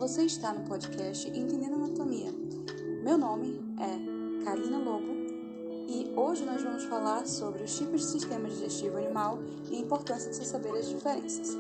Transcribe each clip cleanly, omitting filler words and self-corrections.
Você está no podcast Entendendo Anatomia. Meu nome é Karina Lobo e hoje nós vamos falar sobre os tipos de sistema digestivo animal e a importância de se saber as diferenças.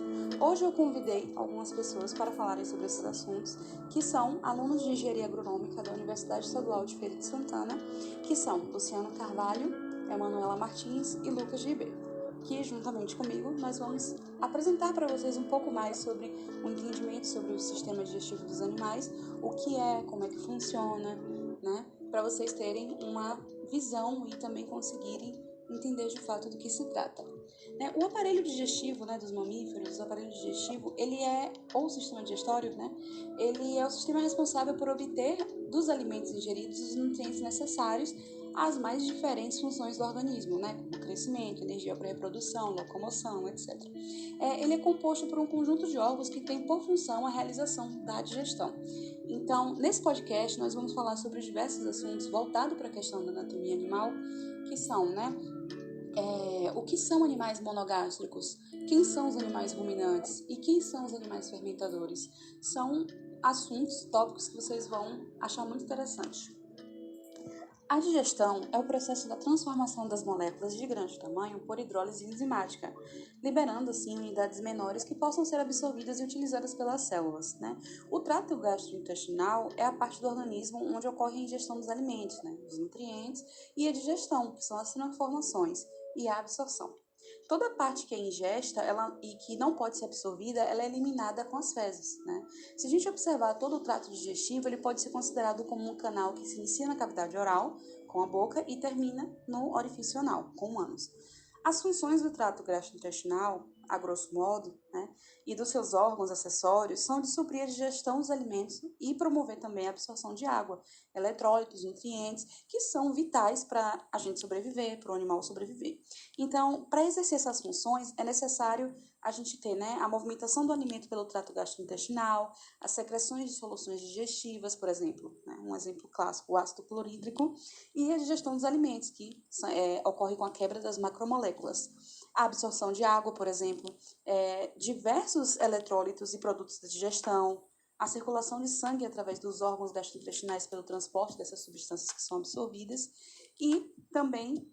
Hoje eu convidei algumas pessoas para falarem sobre esses assuntos, que são alunos de Engenharia Agronômica da Universidade Estadual de Feira de Santana, que são Luciano Carvalho, Emanuela Martins e Lucas Ribeiro, que juntamente comigo nós vamos apresentar para vocês um pouco mais sobre o entendimento sobre o sistema digestivo dos animais, o que é, como é que funciona, né? Para vocês terem uma visão e também conseguirem entender de fato do que se trata. O aparelho digestivo, dos mamíferos, o aparelho digestivo, ou o sistema digestório, ele é o sistema responsável por obter dos alimentos ingeridos os nutrientes necessários às mais diferentes funções do organismo, como crescimento, energia para reprodução, locomoção, etc. Ele é composto por um conjunto de órgãos que tem por função a realização da digestão. Então, nesse podcast, nós vamos falar sobre diversos assuntos voltados para a questão da anatomia animal, que são, o que são animais monogástricos, quem são os animais ruminantes e quem são os animais fermentadores. São assuntos, tópicos que vocês vão achar muito interessantes. A digestão é o processo da transformação das moléculas de grande tamanho por hidrólise enzimática, liberando assim unidades menores que possam ser absorvidas e utilizadas pelas células. O trato gastrointestinal é a parte do organismo onde ocorre a ingestão dos alimentos, dos nutrientes, e a digestão, que são as transformações, e a absorção. Toda parte que é ingesta e que não pode ser absorvida, ela é eliminada com as fezes. Se a gente observar todo o trato digestivo, ele pode ser considerado como um canal que se inicia na cavidade oral, com a boca, e termina no orifício anal, com o ânus. As funções do trato gastrointestinal, a grosso modo, e dos seus órgãos acessórios são de suprir a digestão dos alimentos e promover também a absorção de água, eletrólitos, nutrientes, que são vitais para a gente sobreviver, para o animal sobreviver. Então, para exercer essas funções, é necessário a gente ter a movimentação do alimento pelo trato gastrointestinal, as secreções de soluções digestivas, por exemplo, um exemplo clássico, o ácido clorídrico, e a digestão dos alimentos, que ocorre com a quebra das macromoléculas. A absorção de água, por exemplo, diversos eletrólitos e produtos da digestão, a circulação de sangue através dos órgãos gastrointestinais pelo transporte dessas substâncias que são absorvidas e também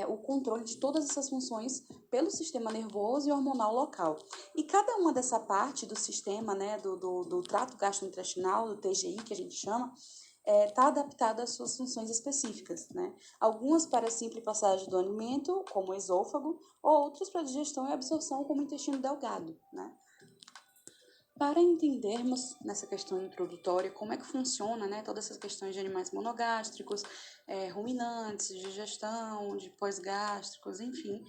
o controle de todas essas funções pelo sistema nervoso e hormonal local. E cada uma dessa parte do sistema, do trato gastrointestinal, do TGI, que a gente chama, está adaptada às suas funções específicas. Algumas para a simples passagem do alimento, como o esôfago, ou outras para digestão e absorção, como o intestino delgado. Para entendermos nessa questão introdutória como é que funciona todas essas questões de animais monogástricos, ruminantes, de digestão, de pós-gástricos, enfim,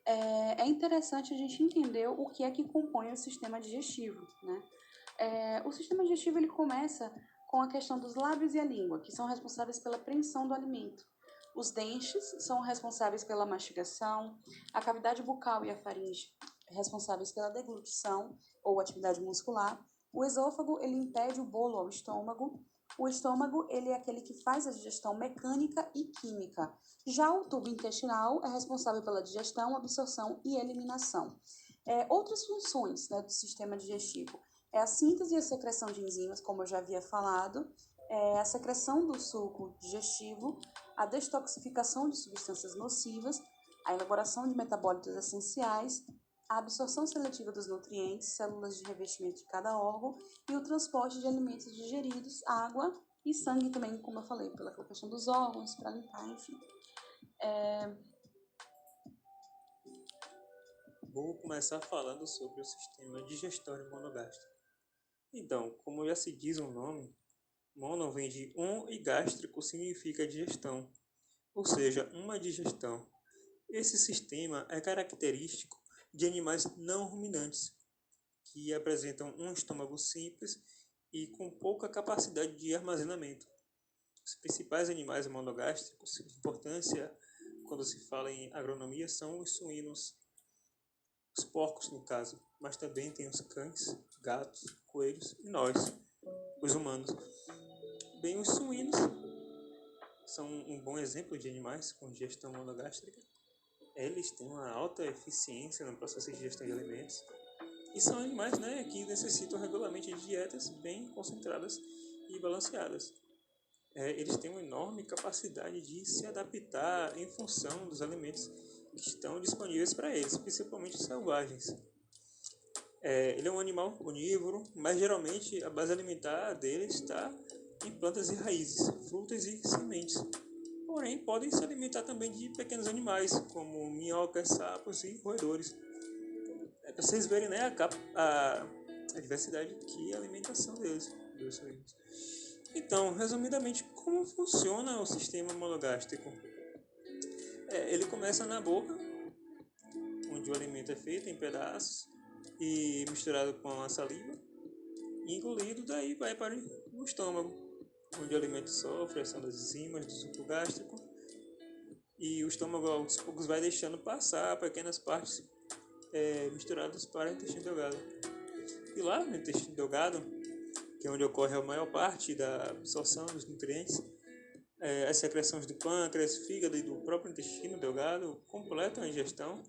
é interessante a gente entender o que é que compõe o sistema digestivo. O sistema digestivo ele começa com a questão dos lábios e a língua, que são responsáveis pela apreensão do alimento. Os dentes são responsáveis pela mastigação, a cavidade bucal e a faringe responsáveis pela deglutição ou atividade muscular. O esôfago, ele impede o bolo ao estômago. O estômago, ele é aquele que faz a digestão mecânica e química. Já o tubo intestinal é responsável pela digestão, absorção e eliminação. Outras funções do sistema digestivo é a síntese e a secreção de enzimas, como eu já havia falado, a secreção do suco digestivo, a detoxificação de substâncias nocivas, a elaboração de metabólitos essenciais, a absorção seletiva dos nutrientes, células de revestimento de cada órgão e o transporte de alimentos digeridos, água e sangue também, como eu falei, pela questão dos órgãos, para limpar, enfim. Vou começar falando sobre o sistema digestório monogástrico. Então, como já se diz o nome, mono vem de um e gástrico significa digestão, ou seja, uma digestão. Esse sistema é característico de animais não ruminantes, que apresentam um estômago simples e com pouca capacidade de armazenamento. Os principais animais monogástricos de importância quando se fala em agronomia são os suínos, os porcos no caso, mas também tem os cães, gatos, coelhos e nós, os humanos. Bem, os suínos são um bom exemplo de animais com digestão monogástrica. Eles têm uma alta eficiência no processo de digestão de alimentos. E são animais, né, que necessitam regularmente de dietas bem concentradas e balanceadas. Eles têm uma enorme capacidade de se adaptar em função dos alimentos que estão disponíveis para eles, principalmente os selvagens. Ele é um animal onívoro, mas geralmente a base alimentar dele está em plantas e raízes, frutas e sementes. Porém, podem se alimentar também de pequenos animais, como minhocas, sapos e roedores. Para vocês verem, né, a diversidade que é a alimentação deles. Então, resumidamente, como funciona o sistema monogástrico? Ele começa na boca, onde o alimento é feito em pedaços e misturado com a saliva, e engolido, daí vai para o estômago, onde o alimento sofre ação das enzimas do suco gástrico, e o estômago aos poucos vai deixando passar pequenas partes misturadas para o intestino delgado. E lá no intestino delgado, que é onde ocorre a maior parte da absorção dos nutrientes, as secreções do pâncreas, fígado e do próprio intestino delgado completam a ingestão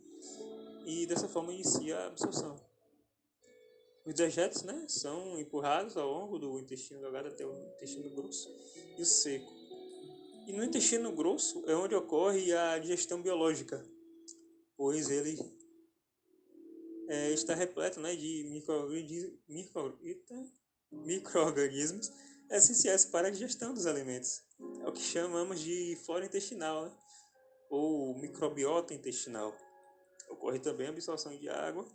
e dessa forma inicia a absorção. Os dejetos, né, são empurrados ao longo do intestino delgado até o intestino grosso e o seco. E no intestino grosso é onde ocorre a digestão biológica, pois ele está repleto, né, de micro-organismos essenciais para a digestão dos alimentos. É o que chamamos de flora intestinal, né, ou microbiota intestinal. Ocorre também a absorção de água.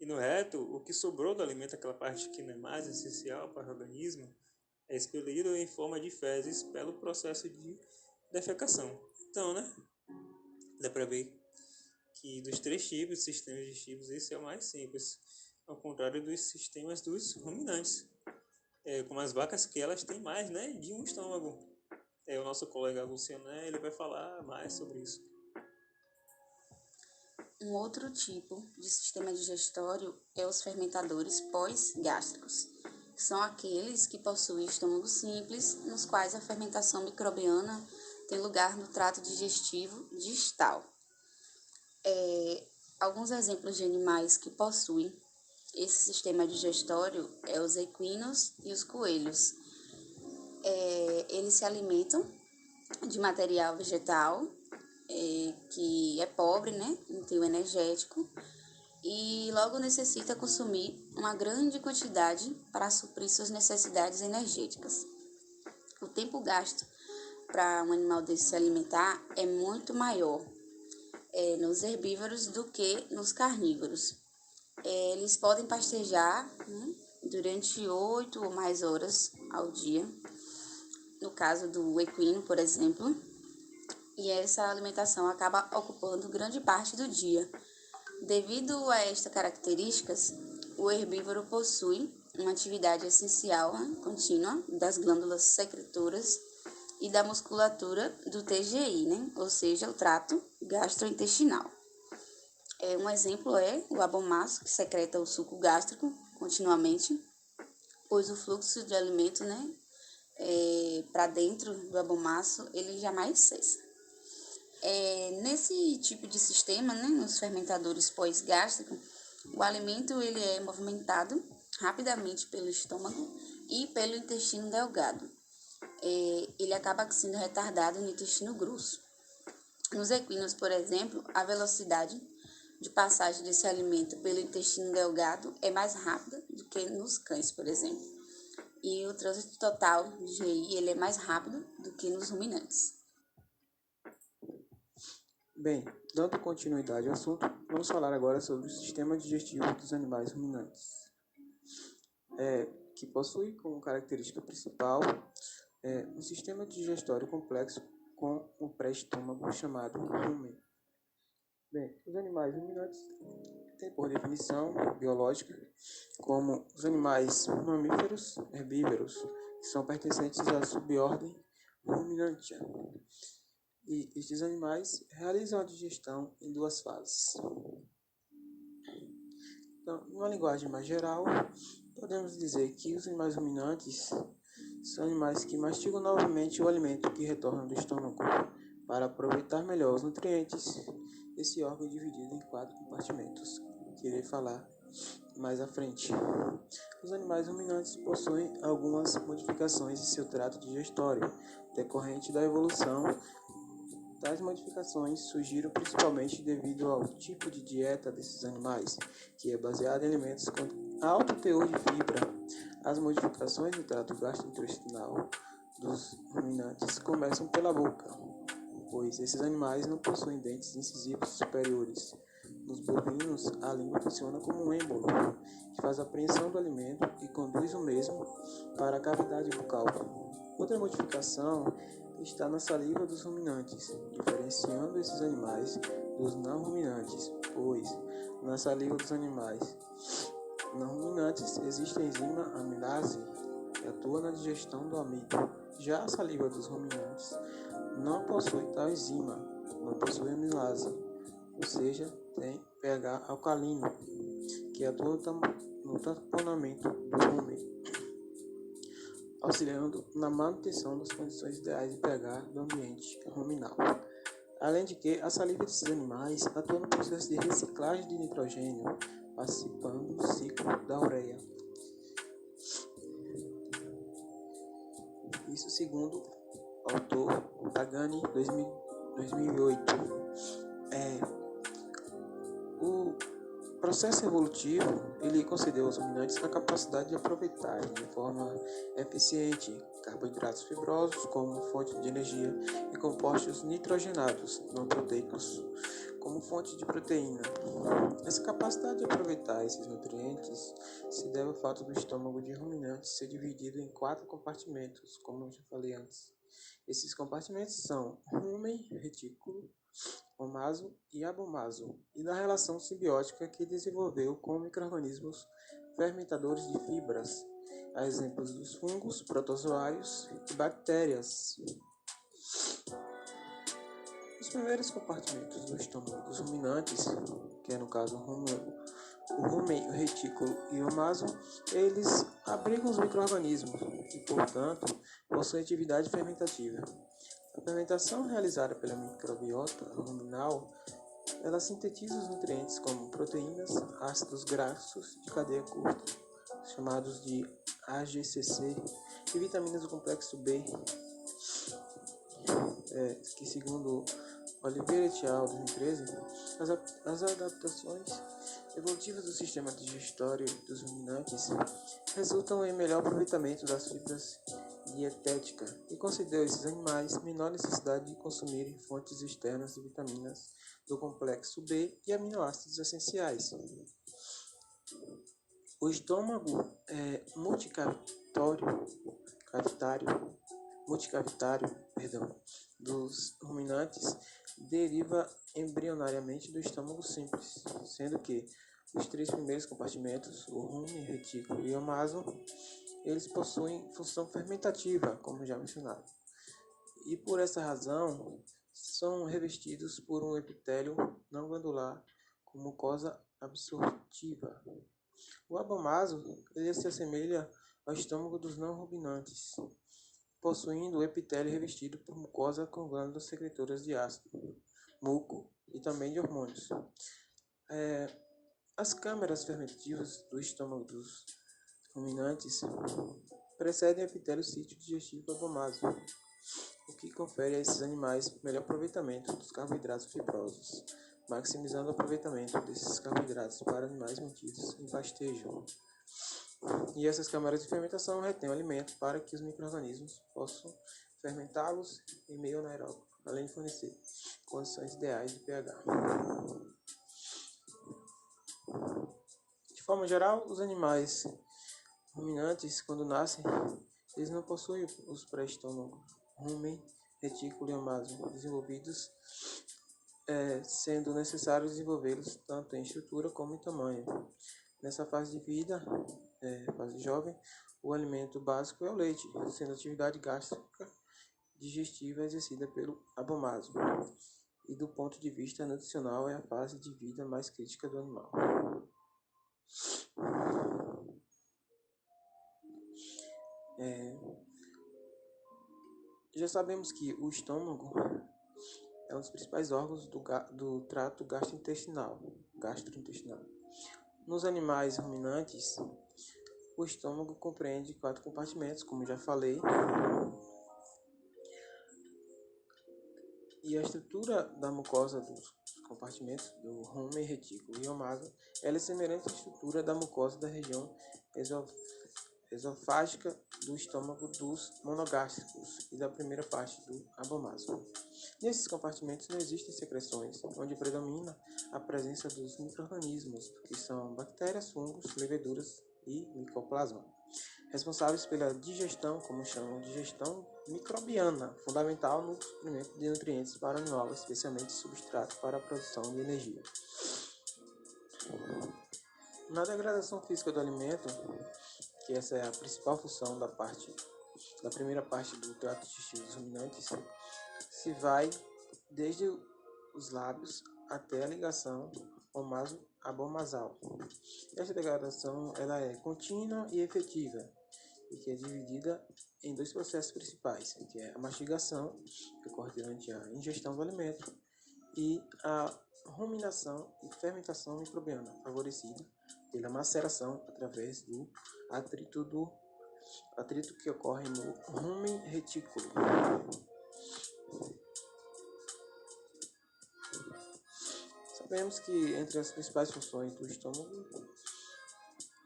E no reto, o que sobrou do alimento, aquela parte que não é mais essencial para o organismo, é expelido em forma de fezes pelo processo de defecação. Então, né, dá para ver que dos três tipos, sistemas digestivos, esse é o mais simples, ao contrário dos sistemas dos ruminantes. Como as vacas, que elas têm mais, né, de um estômago. O nosso colega Luciano, ele vai falar mais sobre isso. Um outro tipo de sistema digestório é os fermentadores pós-gástricos, que são aqueles que possuem estômago simples, nos quais a fermentação microbiana tem lugar no trato digestivo distal. Alguns exemplos de animais que possuem esse sistema digestório é os equinos e os coelhos. Eles se alimentam de material vegetal, que é pobre, né, em teor energético, e logo necessita consumir uma grande quantidade para suprir suas necessidades energéticas. O tempo gasto para um animal desse se alimentar é muito maior nos herbívoros do que nos carnívoros. Eles podem pastejar, né, durante 8 ou mais horas ao dia, no caso do equino, por exemplo, e essa alimentação acaba ocupando grande parte do dia. Devido a estas características, o herbívoro possui uma atividade essencial, contínua, das glândulas secretoras e da musculatura do TGI, né? Ou seja, o trato gastrointestinal. Um exemplo é o abomaço, que secreta o suco gástrico continuamente, pois o fluxo de alimento, né, para dentro do abomaço, ele jamais cessa. Nesse tipo de sistema, né, nos fermentadores pós-gástricos, o alimento ele é movimentado rapidamente pelo estômago e pelo intestino delgado. Ele acaba sendo retardado no intestino grosso. Nos equinos, por exemplo, a velocidade de passagem desse alimento pelo intestino delgado é mais rápida do que nos cães, por exemplo. E o trânsito total de GI ele é mais rápido do que nos ruminantes. Bem, dando continuidade ao assunto, vamos falar agora sobre o sistema digestivo dos animais ruminantes, que possui como característica principal um sistema digestório complexo com um pré-estômago chamado rumen. Bem, os animais ruminantes têm por definição biológica como os animais mamíferos herbívoros, que são pertencentes à subordem Ruminantia. E estes animais realizam a digestão em duas fases. Então, numa linguagem mais geral, podemos dizer que os animais ruminantes são animais que mastigam novamente o alimento que retorna do estômago para aproveitar melhor os nutrientes. Esse órgão é dividido em 4 compartimentos, que irei falar mais à frente. Os animais ruminantes possuem algumas modificações em seu trato digestório, decorrente da evolução. Tais modificações surgiram principalmente devido ao tipo de dieta desses animais, que é baseada em alimentos com alto teor de fibra. As modificações do trato gastrointestinal dos ruminantes começam pela boca, pois esses animais não possuem dentes incisivos superiores. Nos bovinos, a língua funciona como um êmbolo, que faz a apreensão do alimento e conduz o mesmo para a cavidade bucal. Outra modificação está na saliva dos ruminantes, diferenciando esses animais dos não ruminantes, pois na saliva dos animais não ruminantes existe a enzima amilase, que atua na digestão do amido. Já a saliva dos ruminantes não possui tal enzima, não possui amilase, ou seja, tem pH alcalino, que atua no tamponamento do rumen, auxiliando na manutenção das condições ideais de pH do ambiente ruminal. Além de que, a saliva desses animais atua no processo de reciclagem de nitrogênio, participando do ciclo da ureia. Isso segundo o autor Pagani, 2008. O processo evolutivo ele concedeu aos ruminantes a capacidade de aproveitar de forma eficiente carboidratos fibrosos como fonte de energia e compostos nitrogenados não proteicos como fonte de proteína. Essa capacidade de aproveitar esses nutrientes se deve ao fato do estômago de ruminantes ser dividido em 4 compartimentos, como eu já falei antes. Esses compartimentos são rumen, retículo, omaso e abomaso, e da relação simbiótica que desenvolveu com micro-organismos fermentadores de fibras, a exemplos dos fungos, protozoários e bactérias. Os primeiros compartimentos do estômago dos ruminantes, que é no caso o rumen, o retículo e o omaso, eles abrigam os micro-organismos e, portanto, possuem atividade fermentativa. A fermentação realizada pela microbiota ruminal, ela sintetiza os nutrientes como proteínas, ácidos graxos de cadeia curta, chamados de AGCC, e vitaminas do complexo B, que segundo Oliveira et al. 2013, as adaptações evolutivas do sistema digestório dos ruminantes resultam em melhor aproveitamento das fibras dietéticas e concedeu a esses animais menor necessidade de consumirem fontes externas de vitaminas do complexo B e aminoácidos essenciais. O estômago multicavitário dos ruminantes deriva embrionariamente do estômago simples, sendo que os 3 primeiros compartimentos, o rumen, retículo e omaso, eles possuem função fermentativa, como já mencionado, e por essa razão são revestidos por um epitélio não glandular com mucosa absortiva. O abomaso ele se assemelha ao estômago dos não ruminantes, possuindo o epitélio revestido por mucosa com glândulas secretoras de ácido, muco e também de hormônios. As câmaras fermentativas do estômago dos ruminantes precedem o epitélio sítio digestivo abomaso, o que confere a esses animais melhor aproveitamento dos carboidratos fibrosos, maximizando o aproveitamento desses carboidratos para animais mantidos em pastejo. E essas câmaras de fermentação retêm o alimento para que os micro-organismos possam fermentá-los em meio anaeróbico, além de fornecer condições ideais de pH. De forma geral, os animais ruminantes, quando nascem, eles não possuem os pré-estômagos, rumen, retículo e omaso desenvolvidos, sendo necessário desenvolvê-los tanto em estrutura como em tamanho. Nessa fase de vida, fase jovem, o alimento básico é o leite, sendo a atividade gástrica digestiva exercida pelo abomaso. E do ponto de vista nutricional, é a fase de vida mais crítica do animal. Já sabemos que o estômago é um dos principais órgãos do trato gastrointestinal. Nos animais ruminantes, o estômago compreende 4 compartimentos, como já falei, e a estrutura da mucosa dos compartimentos do rumen, retículo e omáso, ela é semelhante à estrutura da mucosa da região esofágica do estômago dos monogástricos e da primeira parte do abomaso. Nesses compartimentos não existem secreções, onde predomina a presença dos micro-organismos, que são bactérias, fungos, leveduras e micoplasma, responsáveis pela digestão, como chamam, digestão microbiana, fundamental no suprimento de nutrientes para o animal, especialmente substrato para a produção de energia. Na degradação física do alimento, que essa é a principal função da primeira parte do trato digestivo dos ruminantes, se vai desde os lábios até a ligação omaso-abomasal. Esta degradação ela é contínua e efetiva, e que é dividida em 2 processos principais, que é a mastigação, que ocorre durante a ingestão do alimento, e a ruminação e fermentação microbiana, favorecida pela maceração através do atrito que ocorre no rumen retículo. Sabemos que entre as principais funções do estômago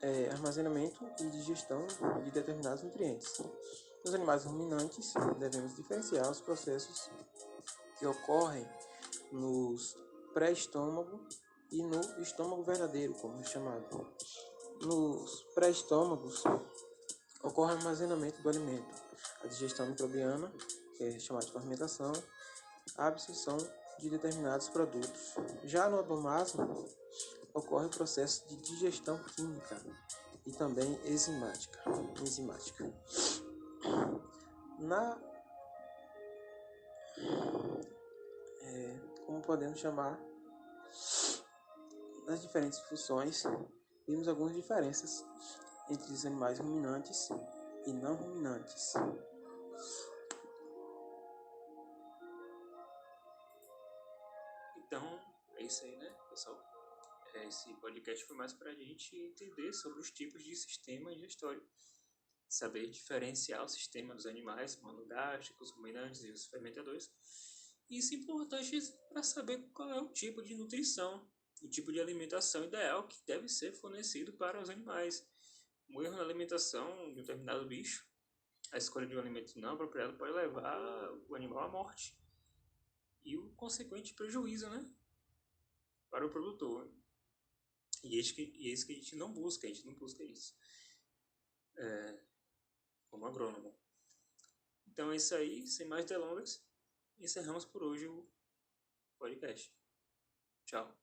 é armazenamento e digestão de determinados nutrientes. Nos animais ruminantes, devemos diferenciar os processos que ocorrem nos pré-estômago e no estômago verdadeiro, como é chamado. Nos pré-estômagos ocorre o armazenamento do alimento, a digestão microbiana, que é chamada de fermentação, a absorção de determinados produtos. Já no abomaso, ocorre o processo de digestão química e também enzimática. Como podemos chamar, nas diferentes funções, vimos algumas diferenças entre os animais ruminantes e não ruminantes. Então, é isso aí, né, pessoal? Esse podcast foi mais para a gente entender sobre os tipos de sistema digestório, saber diferenciar o sistema dos animais monogástricos, ruminantes e os fermentadores. Isso é importante para saber qual é o tipo de nutrição, o tipo de alimentação ideal que deve ser fornecido para os animais. Um erro na alimentação de um determinado bicho, a escolha de um alimento não apropriado pode levar o animal à morte e o consequente prejuízo, né, para o produtor. E é isso que a gente não busca isso como agrônomo. Então é isso aí, sem mais delongas, encerramos por hoje o podcast. Tchau.